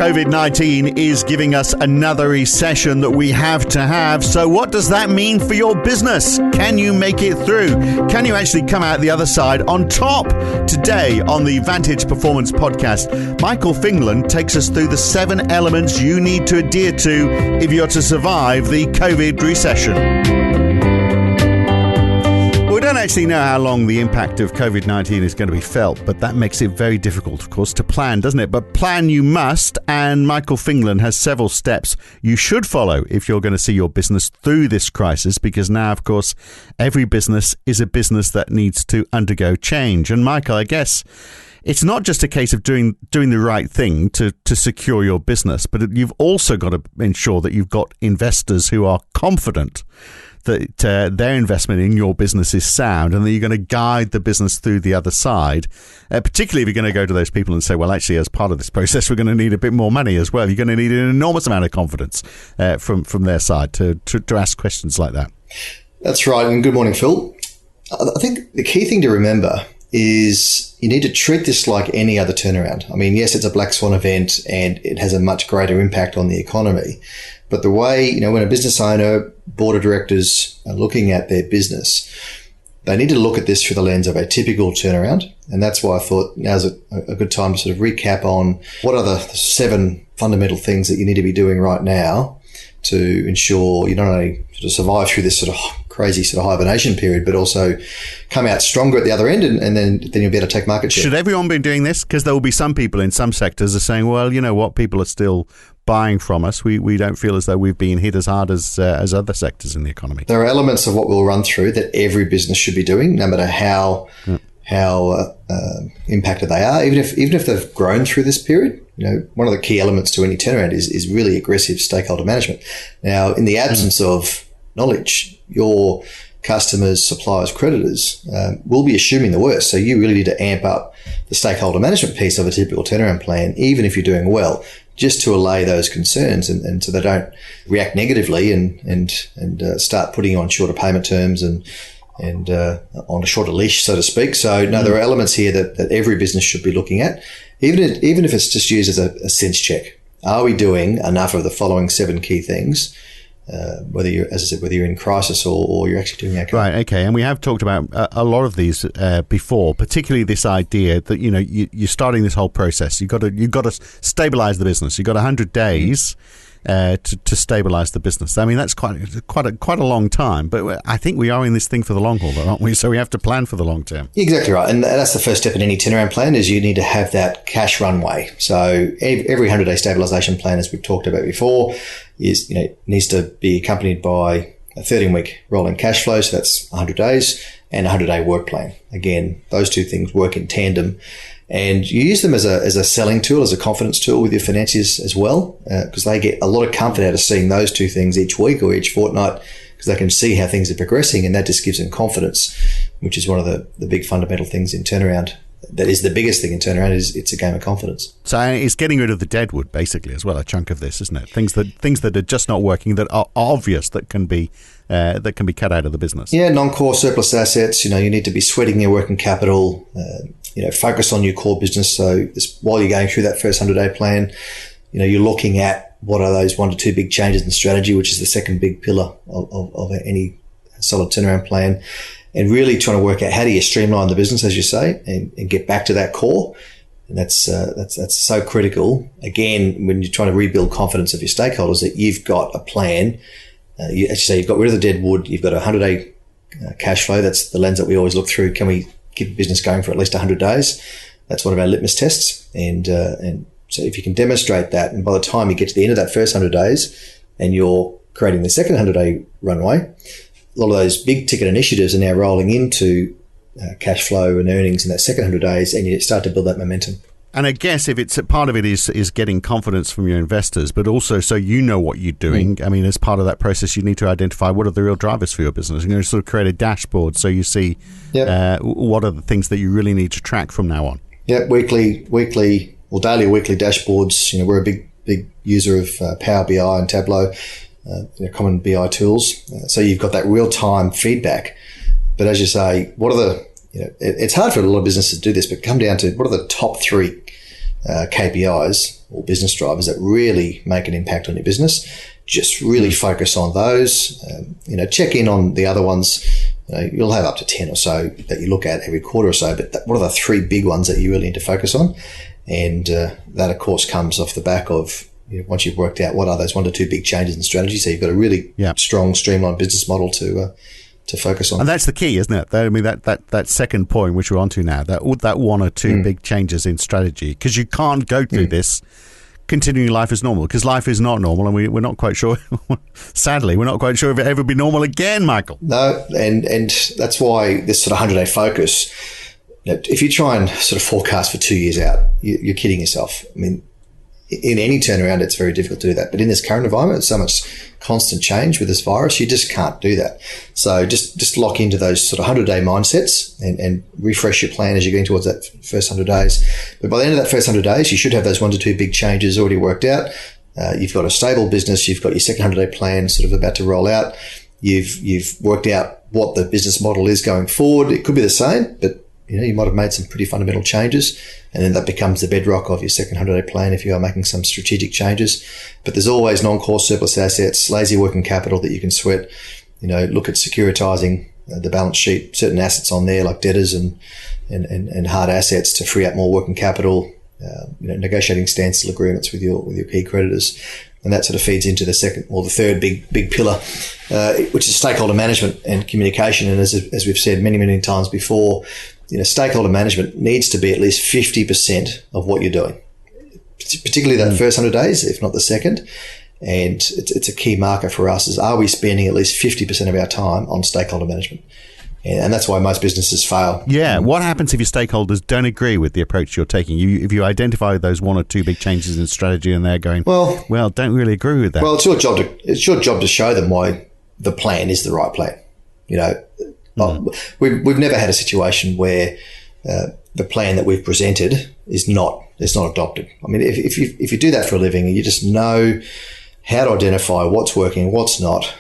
COVID-19 is giving us another recession that we have to have. So what does that mean for your business? Can you make it through? Can you actually come out the other side on top? Today on the Vantage Performance Podcast, Michael Fingland takes us through the 7 elements you need to adhere to if you're to survive the COVID recession. We don't actually know how long the impact of COVID-19 is going to be felt, but that makes it very difficult, of course, to plan, doesn't it? But plan you must, and Michael Fingland has several steps you should follow if you're going to see your business through this crisis, because now, of course, every business is a business that needs to undergo change. And Michael, I guess it's not just a case of doing the right thing to secure your business, but you've also got to ensure that you've got investors who are confident that their investment in your business is sound and that you're going to guide the business through the other side, particularly if you're going to go to those people and say, well, actually, as part of this process, we're going to need a bit more money as well. You're going to need an enormous amount of confidence from their side to ask questions like that. That's right. And good morning, Phil. I think the key thing to remember is you need to treat this like any other turnaround. I mean, yes, it's a black swan event and it has a much greater impact on the economy. But the way, when a business owner, board of directors are looking at their business, they need to look at this through the lens of a typical turnaround. And that's why I thought now's a good time to sort of recap on what are the 7 fundamental things that you need to be doing right now to ensure you not only sort of survive through this sort of crazy sort of hibernation period, but also come out stronger at the other end, and then you'll be able to take market share. Should everyone be doing this? Because there will be some people in some sectors are saying, well, you know what, people are still buying from us. We don't feel as though we've been hit as hard as other sectors in the economy. There are elements of what we'll run through that every business should be doing, no matter how impacted they are, even if they've grown through this period. One of the key elements to any turnaround is really aggressive stakeholder management. Now, in the absence of knowledge, your customers, suppliers, creditors will be assuming the worst. So you really need to amp up the stakeholder management piece of a typical turnaround plan, even if you're doing well, just to allay those concerns and so they don't react negatively and start putting you on shorter payment terms and on a shorter leash, so to speak. So, no, there are elements here that every business should be looking at, even if it's just used as a sense check. Are we doing enough of the following 7 key things? Whether you're in crisis or you're actually doing okay. Right, okay. And we have talked about a lot of these before, particularly this idea that, you're starting this whole process. You've got to stabilize the business. You've got 100 days to stabilize the business. I mean, that's quite a long time, but I think we are in this thing for the long haul, aren't we? So we have to plan for the long term. Exactly right. And that's the first step in any turnaround plan, is you need to have that cash runway. So every 100-day stabilization plan, as we've talked about before, needs to be accompanied by a 13-week rolling cash flow. So that's 100 days and a 100-day work plan. Again, those two things work in tandem. And you use them as a selling tool, as a confidence tool with your financiers as well, because they get a lot of comfort out of seeing those two things each week or each fortnight, because they can see how things are progressing, and that just gives them confidence, which is one of the big fundamental things in turnaround. That is the biggest thing in turnaround, is it's a game of confidence. So it's getting rid of the deadwood, basically, as well, a chunk of this, isn't it? Things that are just not working, that are obvious, that can be cut out of the business. Yeah, non-core surplus assets. You need to be sweating your working capital. Focus on your core business. So while you're going through that first 100-day plan, you're looking at what are those 1 to 2 big changes in strategy, which is the second big pillar of any solid turnaround plan, and really trying to work out how do you streamline the business, as you say, and get back to that core. And that's so critical. Again, when you're trying to rebuild confidence of your stakeholders, that you've got a plan. As you say, you've got rid of the dead wood. You've got a 100-day cash flow. That's the lens that we always look through. Can we keep the business going for at least 100 days? That's one of our litmus tests. And so if you can demonstrate that, and by the time you get to the end of that first 100 days and you're creating the second 100-day runway, a lot of those big ticket initiatives are now rolling into cash flow and earnings in that second 100 days, and you start to build that momentum. And I guess if it's part of it is getting confidence from your investors, but also so you know what you're doing. I mean, as part of that process, you need to identify what are the real drivers for your business. You're going to sort of create a dashboard so you see what are the things that you really need to track from now on. Yeah, weekly or daily or weekly dashboards. We're a big user of Power BI and Tableau, common BI tools. So you've got that real-time feedback. But as you say, what are the it's hard for a lot of businesses to do this, but come down to what are the top 3 KPIs or business drivers that really make an impact on your business. Just really focus on those. Check in on the other ones. You'll have up to 10 or so that you look at every quarter or so, but what are the 3 big ones that you really need to focus on? And that, of course, comes off the back of once you've worked out what are those 1 to 2 big changes in strategy. So you've got a really strong, streamlined business model to focus on. And that's the key, isn't it? I mean, that second point, which we're on to now, that 1 or 2 big changes in strategy, because you can't go through this continuing life as normal, because life is not normal, and we're not quite sure. Sadly, we're not quite sure if it ever be normal again, Michael. No, and that's why this sort of 100-day focus. If you try and sort of forecast for 2 years out, you're kidding yourself. I mean, in any turnaround, it's very difficult to do that. But in this current environment, it's so much constant change with this virus, you just can't do that. So just lock into those sort of 100-day mindsets and refresh your plan as you're going towards that first 100 days. But by the end of that first 100 days, you should have those 1 to 2 big changes already worked out. You've got a stable business. You've got your second 100-day plan sort of about to roll out. You've worked out what the business model is going forward. It could be the same, but you might have made some pretty fundamental changes, and then that becomes the bedrock of your second 100-day plan if you are making some strategic changes. But there's always non-core surplus assets, lazy working capital that you can sweat. Look at securitizing the balance sheet, certain assets on there like debtors and hard assets to free up more working capital. Negotiating standstill agreements with your key creditors. And that sort of feeds into the second or the third big pillar, which is stakeholder management and communication. And as we've said many, many times before, stakeholder management needs to be at least 50% of what you're doing, particularly that first 100 days, if not the second. And it's a key marker for us is, are we spending at least 50% of our time on stakeholder management? And that's why most businesses fail. Yeah. What happens if your stakeholders don't agree with the approach you're taking? If you identify those 1 or 2 big changes in strategy and they're going, well, don't really agree with that. Well, it's your job to show them why the plan is the right plan. We've never had a situation where the plan that we've presented is not adopted. I mean, if you do that for a living and you just know how to identify what's working, what's not,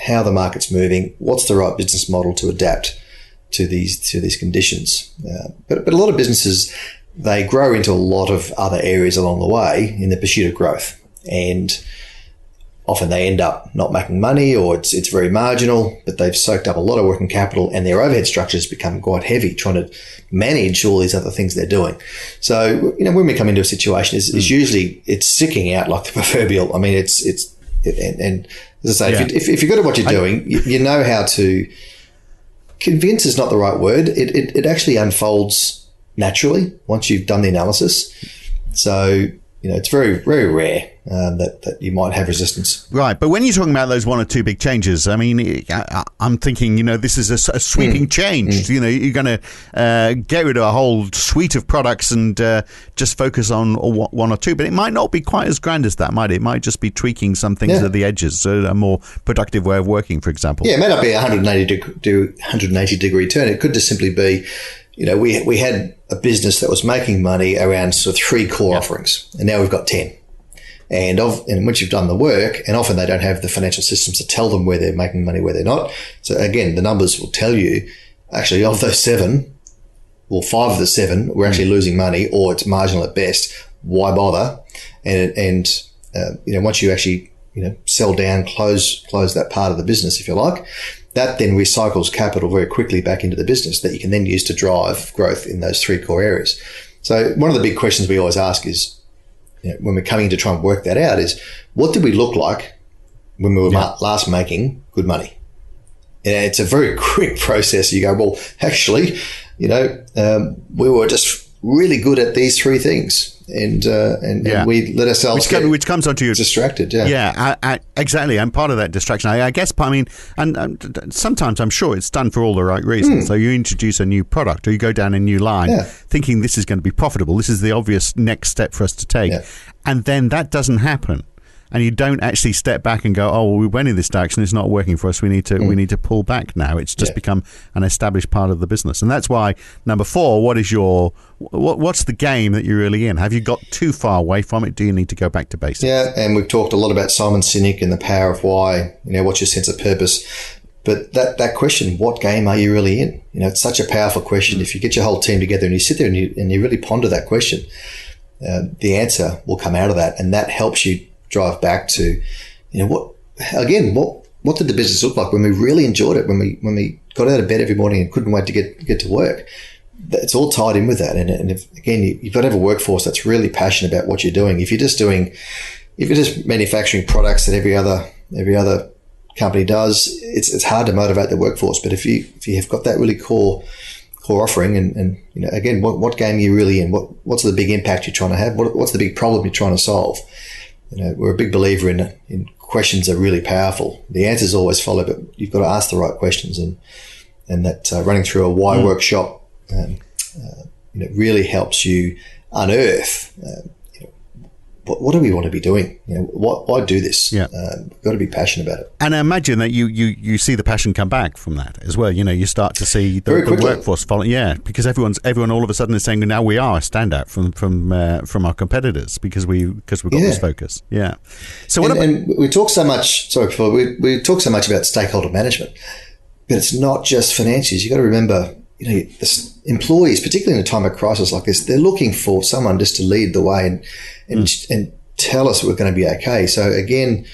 how the market's moving, what's the right business model to adapt to these conditions. But a lot of businesses, they grow into a lot of other areas along the way in the pursuit of growth, and often they end up not making money, or it's very marginal, but they've soaked up a lot of working capital and their overhead structures become quite heavy trying to manage all these other things they're doing. So, when we come into a situation, is usually it's sticking out like the proverbial. I mean, and as I say, if you're good at what you're doing, you know how to. Convince is not the right word. It actually unfolds naturally once you've done the analysis. So, it's very, very rare that you might have resistance. Right. But when you're talking about those 1 or 2 big changes, I mean, I'm thinking, this is a sweeping change. You're going to get rid of a whole suite of products and just focus on 1 or 2. But it might not be quite as grand as that, might it? It might just be tweaking some things at the edges, so a more productive way of working, for example. Yeah, it may not be a 180 degree turn. It could just simply be, we had a business that was making money around sort of 3 core offerings, and now we've got 10. And once you've done the work, and often they don't have the financial systems to tell them where they're making money, where they're not. So again, the numbers will tell you, actually, of those 7, 5 of the 7, we're actually losing money, or it's marginal at best. Why bother? And once you actually, sell down, close that part of the business, if you like, that then recycles capital very quickly back into the business that you can then use to drive growth in those 3 core areas. So one of the big questions we always ask is, when we're coming to try and work that out, is what did we look like when we were last making good money? And it's a very quick process. You go, well, actually, we were just really good at these 3 things. And we let ourselves which comes onto you distracted. Exactly. And part of that distraction, I guess, and sometimes I'm sure it's done for all the right reasons. So you introduce a new product, or you go down a new line thinking this is going to be profitable, this is the obvious next step for us to take, and then that doesn't happen, and you don't actually step back and go, oh, well, we went in this direction, it's not working for us, we need to pull back now. It's just become an established part of the business. And that's why number 4, what's the game that you're really in? Have you got too far away from it? Do you need to go back to basics? Yeah, and we've talked a lot about Simon Sinek and the power of why, what's your sense of purpose. But that question, what game are you really in? It's such a powerful question. If you get your whole team together and you sit there and you really ponder that question, the answer will come out of that, and that helps you drive back to, what did the business look like when we really enjoyed it, when we got out of bed every morning and couldn't wait to get to work. It's all tied in with that, and you've got to have a workforce that's really passionate about what you're doing. If you're just manufacturing products that every other company does, it's hard to motivate the workforce. But if you have got that really core offering, and again, what game are you really in? What's the big impact you're trying to have? What's the big problem you're trying to solve? We're a big believer in questions are really powerful. The answers always follow, but you've got to ask the right questions, and that running through a why workshop really helps you unearth what do we want to be doing? Why do this? Yeah. We've got to be passionate about it. And I imagine that you see the passion come back from that as well. You start to see the workforce following. Yeah, because everyone all of a sudden is saying now we are a standout from our competitors because we've got this focus. Yeah. So and we talk so much. Sorry, Phil. We talk so much about stakeholder management, but it's not just financiers. You got to remember. The employees, particularly in a time of crisis like this, they're looking for someone just to lead the way and tell us we're going to be okay. So again,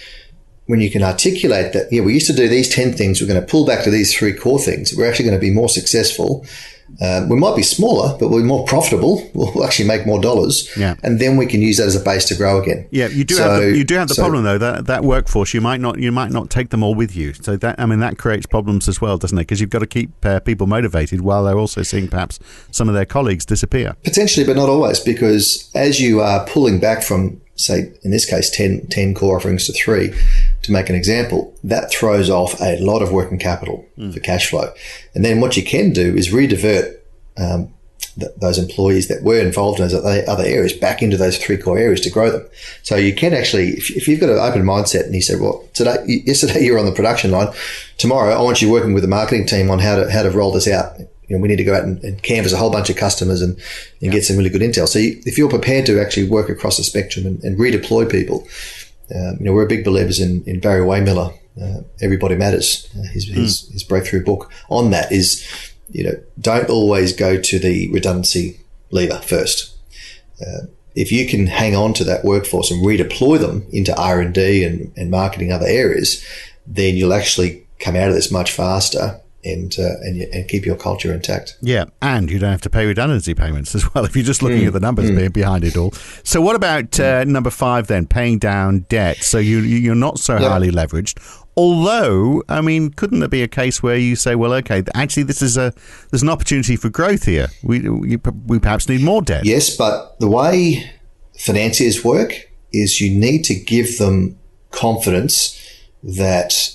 when you can articulate that, we used to do these 10 things, we're going to pull back to these 3 core things. We're actually going to be more successful. We might be smaller, but we're more profitable. We'll actually make more dollars, and then we can use that as a base to grow again. Yeah, you do have the problem though that workforce you might not take them all with you. So that creates problems as well, doesn't it? Because you've got to keep people motivated while they're also seeing perhaps some of their colleagues disappear. Potentially, but not always, because as you are pulling back from, say, in this case, 10 core offerings to 3, to make an example, that throws off a lot of working capital for cash flow. And then what you can do is redivert those employees that were involved in those other areas back into those 3 core areas to grow them. So you can actually, if you've got an open mindset and you say, well, yesterday you were on the production line, tomorrow I want you working with the marketing team on how to roll this out. We need to go out and canvass a whole bunch of customers and get some really good intel. So if you're prepared to actually work across the spectrum and redeploy people, we're big believers in Barry Waymiller. Everybody Matters. His breakthrough book on that is, don't always go to the redundancy lever first. If you can hang on to that workforce and redeploy them into R&D and marketing other areas, then you'll actually come out of this much faster and keep your culture intact. Yeah, and you don't have to pay redundancy payments as well if you're just looking at the numbers behind it all. So what about number 5 then, paying down debt? So you're not so highly leveraged. Although, couldn't there be a case where you say, well, okay, actually there's an opportunity for growth here. We perhaps need more debt. Yes, but the way financiers work is you need to give them confidence that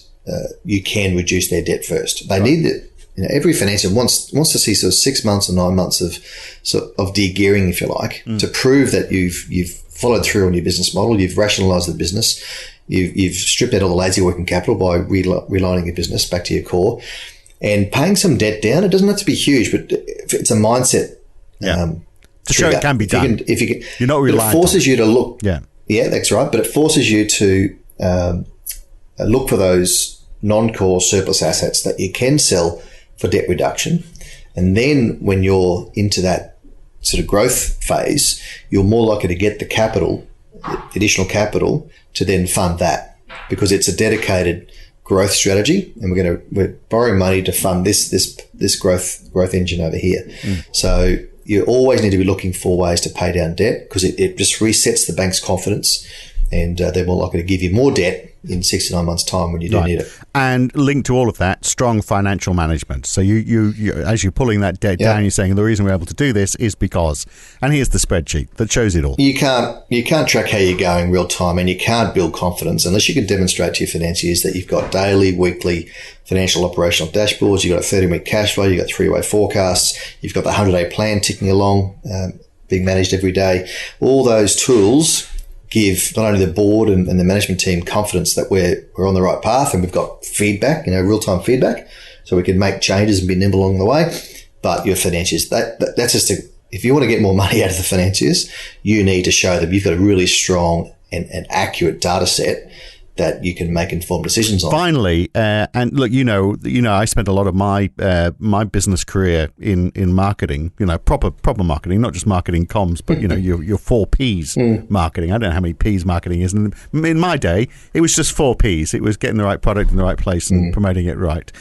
you can reduce their debt first. They need it. Every financier wants to see sort of 6 months or 9 months of de-gearing, if you like, to prove that you've followed through on your business model, you've rationalised the business, you've stripped out all the lazy working capital by realigning your business back to your core, and paying some debt down. It doesn't have to be huge, but it's a mindset. To show it can be done. If you can, you're not reliant. It forces you to look. Yeah, that's right. But it forces you to look for those non-core surplus assets that you can sell for debt reduction. And then when you're into that sort of growth phase, you're more likely to get the capital, additional capital, to then fund that, because it's a dedicated growth strategy, and we're borrowing money to fund this growth engine over here. So you always need to be looking for ways to pay down debt, because it just resets the bank's confidence, and they're more likely to give you more debt in 6 to 9 months' time when you do need it. And linked to all of that, strong financial management. So you as you're pulling that debt down, you're saying the reason we're able to do this is because, and here's the spreadsheet that shows it all. You can't track how you're going real time, and you can't build confidence unless you can demonstrate to your financiers that you've got daily, weekly financial operational dashboards, you've got a 13-week cash flow, you've got 3-way forecasts, you've got the 100-day plan ticking along, being managed every day. All those tools give not only the board and the management team confidence that we're on the right path, and we've got feedback, real-time feedback, so we can make changes and be nimble along the way. But your financiers, that's just if you want to get more money out of the financiers, you need to show that you've got a really strong and accurate data set that you can make informed decisions on. Finally, and look, I spent a lot of my my business career in marketing, proper marketing, not just marketing comms, but your 4 P's marketing. I don't know how many P's marketing is. And in my day, it was just 4 P's. It was getting the right product in the right place and promoting it right.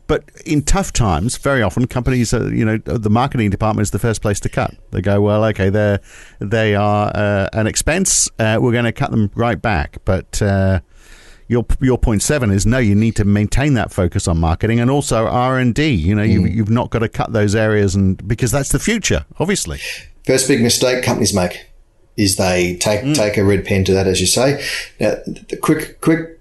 But in tough times, very often companies, the marketing department is the first place to cut. They go, well, okay, they are an expense. We're going to cut them right back. But your point 7 is no, you need to maintain that focus on marketing and also R&D. You've not got to cut those areas, and because that's the future, obviously. First big mistake companies make is they take a red pen to that, as you say. Now, the quick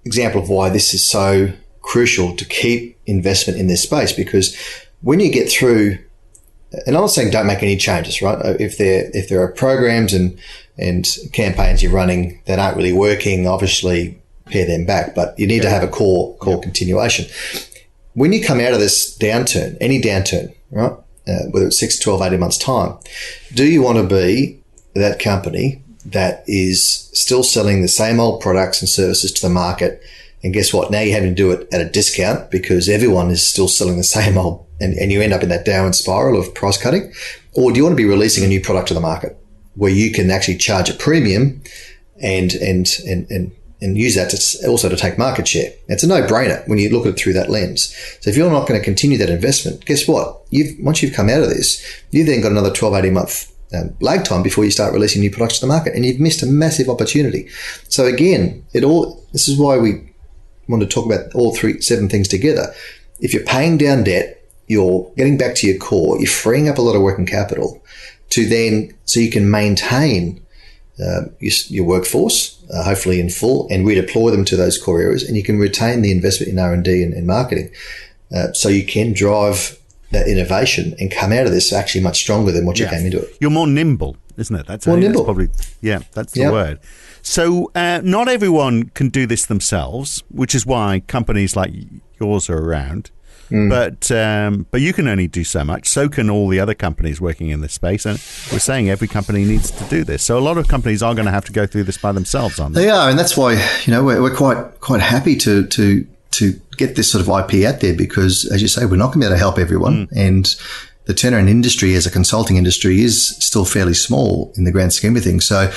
example of why this is so crucial to keep investment in this space, because when you get through, and I'm not saying don't make any changes, right? If there are programs and campaigns you're running that aren't really working, obviously pare them back, but you need to have a core continuation. When you come out of this downturn, any downturn, right? Whether it's 6, 12, 18 months time, do you want to be that company that is still selling the same old products and services to the market? And guess what? Now you're having to do it at a discount because everyone is still selling the same old, and you end up in that downward spiral of price cutting. Or do you want to be releasing a new product to the market where you can actually charge a premium and use that to also to take market share? It's a no-brainer when you look at it through that lens. So if you're not going to continue that investment, guess what? Once you've come out of this, you've then got another 12, 18 month lag time before you start releasing new products to the market, and you've missed a massive opportunity. So again, this is why we want to talk about all 7 things together. If you're paying down debt, you're getting back to your core, you're freeing up a lot of working capital so you can maintain your workforce, hopefully in full, and redeploy them to those core areas, and you can retain the investment in R&D and marketing, so you can drive that innovation and come out of this actually much stronger than what you came into it. You're more nimble, isn't it? That's more nimble. That's the word. So not everyone can do this themselves, which is why companies like yours are around. But you can only do so much. So can all the other companies working in this space. And we're saying every company needs to do this. So a lot of companies are going to have to go through this by themselves, aren't they? They are, and that's why we're quite happy to get this sort of IP out there, because, as you say, we're not going to be able to help everyone. And the turnaround industry as a consulting industry is still fairly small in the grand scheme of things. So,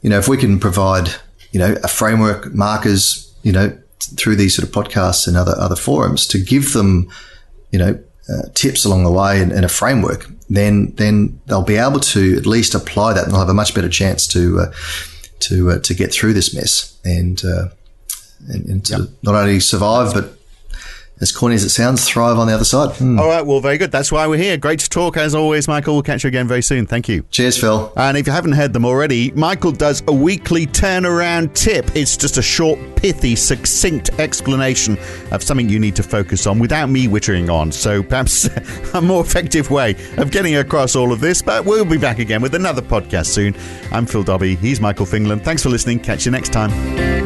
if we can provide, a framework, markers, through these sort of podcasts and other forums to give them, tips along the way and a framework, then they'll be able to at least apply that, and they'll have a much better chance to get through this mess and to not only survive, but, as corny as it sounds, thrive on the other side. All right, well, very good. That's why we're here. Great to talk, as always, Michael. We'll catch you again very soon. Thank you. Cheers, Phil. And if you haven't heard them already, Michael does a weekly turnaround tip. It's just a short, pithy, succinct explanation of something you need to focus on without me wittering on. So perhaps a more effective way of getting across all of this. But we'll be back again with another podcast soon. I'm Phil Dobbie. He's Michael Fingland. Thanks for listening. Catch you next time.